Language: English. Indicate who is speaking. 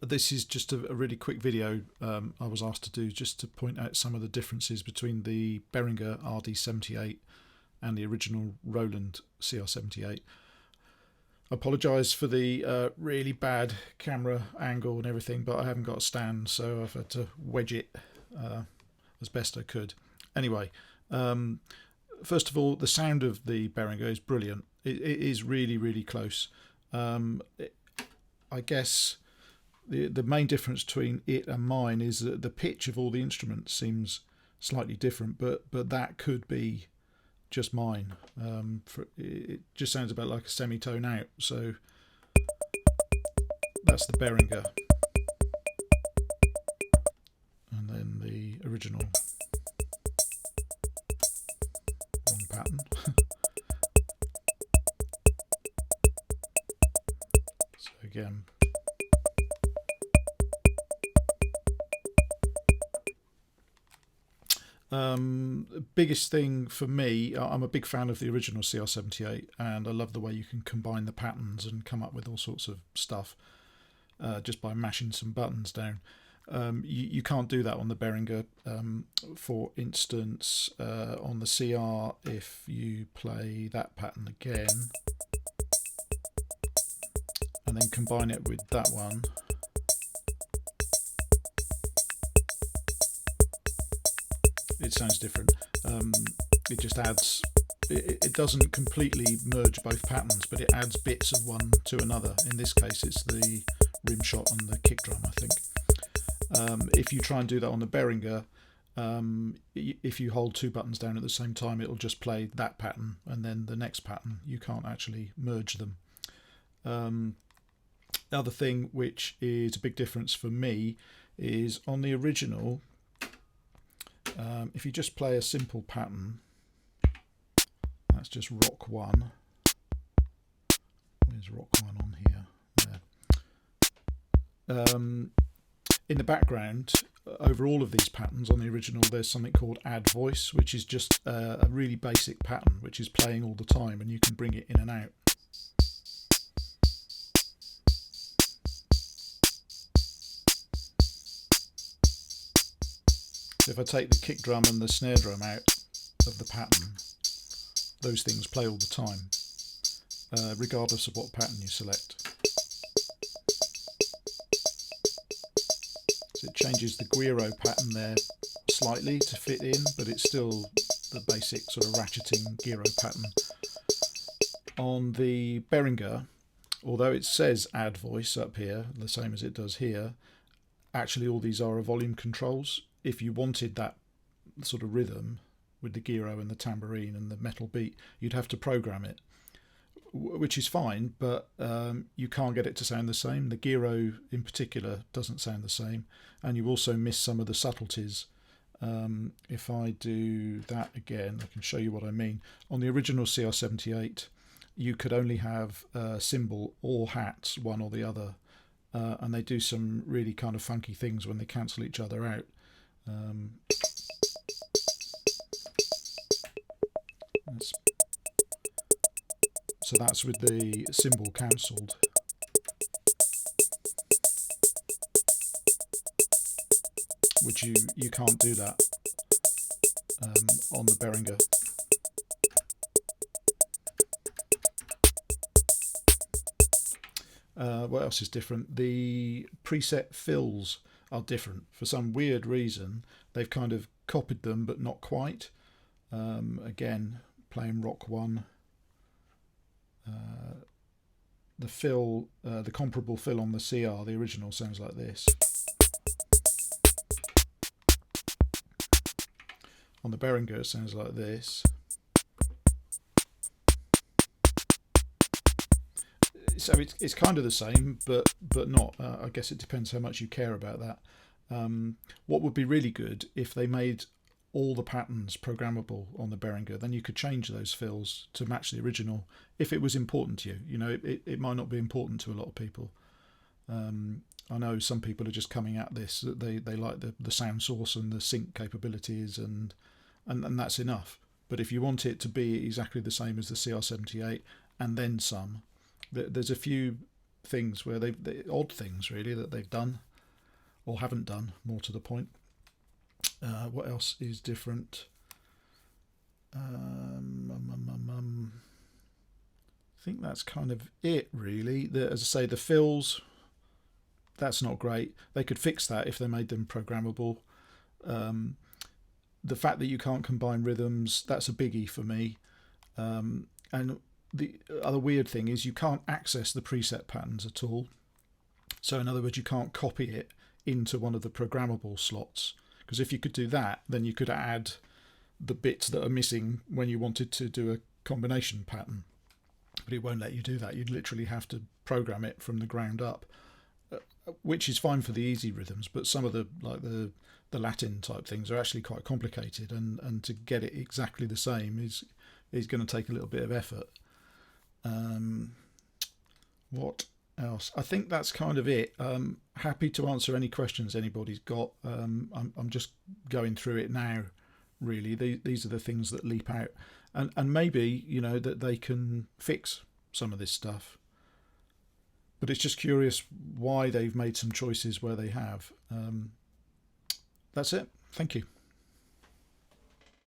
Speaker 1: This is just a really quick video I was asked to do just to point out some of the differences between the Behringer RD78 and the original Roland CR78. I apologise for the really bad camera angle and everything, but I haven't got a stand, so I've had to wedge it as best I could. Anyway, first of all, the sound of the Behringer is brilliant. It is really, really close. I guess the main difference between it and mine is that the pitch of all the instruments seems slightly different, but that could be just mine. It just sounds about like a semitone out. So that's the Behringer, and then the original, wrong pattern. So again, biggest thing for me, I'm a big fan of the original CR78, and I love the way you can combine the patterns and come up with all sorts of stuff just by mashing some buttons down. You can't do that on the Behringer. For instance, on the CR, if you play that pattern again and then combine it with that one, it sounds different. It just adds, it doesn't completely merge both patterns, but it adds bits of one to another. In this case, it's the rim shot and the kick drum, I think. If you try and do that on the Behringer, if you hold two buttons down at the same time, it'll just play that pattern and then the next pattern. You can't actually merge them. The other thing which is a big difference for me is on the original, if you just play a simple pattern, that's just rock 1. Where's rock 1 on here? There. In the background, over all of these patterns on the original, there's something called add voice, which is just a really basic pattern which is playing all the time, and you can bring it in and out. So if I take the kick drum and the snare drum out of the pattern, those things play all the time, regardless of what pattern you select. So it changes the Guiro pattern there slightly to fit in, but it's still the basic sort of ratcheting gyro pattern. On the Behringer, although it says add voice up here, the same as it does here, actually all these are volume controls. If you wanted that sort of rhythm with the gyro and the tambourine and the metal beat, you'd have to program it, which is fine, but you can't get it to sound the same. The gyro in particular doesn't sound the same, and you also miss some of the subtleties. If I do that again, I can show you what I mean. On the original CR78, you could only have cymbal or hats, one or the other, and they do some really kind of funky things when they cancel each other out. So that's with the cymbal cancelled. Which you can't do that on the Behringer. What else is different? The preset fills are different. For some weird reason, they've kind of copied them, but not quite. Again, playing rock 1. The fill, the comparable fill on the CR, the original, sounds like this. On the Behringer, it sounds like this. So it's kind of the same, but not. I guess it depends how much you care about that. What would be really good if they made all the patterns programmable on the Behringer, then you could change those fills to match the original if it was important to you. You know, it might not be important to a lot of people. I know some people are just coming at this, they like the sound source and the sync capabilities, and that's enough. But if you want it to be exactly the same as the CR78 and then some, there's a few things where odd things really that they've done or haven't done, more to the point. What else is different? I think that's kind of it really. As I say, the fills, that's not great. They could fix that if they made them programmable. The fact that you can't combine rhythms, that's a biggie for me. And the other weird thing is you can't access the preset patterns at all. So in other words, you can't copy it into one of the programmable slots, because if you could do that, then you could add the bits that are missing when you wanted to do a combination pattern, but it won't let you do that. You'd literally have to program it from the ground up, which is fine for the easy rhythms, but some of the Latin type things are actually quite complicated, and to get it exactly the same is going to take a little bit of effort. What else? I think that's kind of it. Happy to answer any questions anybody's got. I'm just going through it now. Really, these are the things that leap out, and maybe that they can fix some of this stuff. But it's just curious why they've made some choices where they have. That's it. Thank you.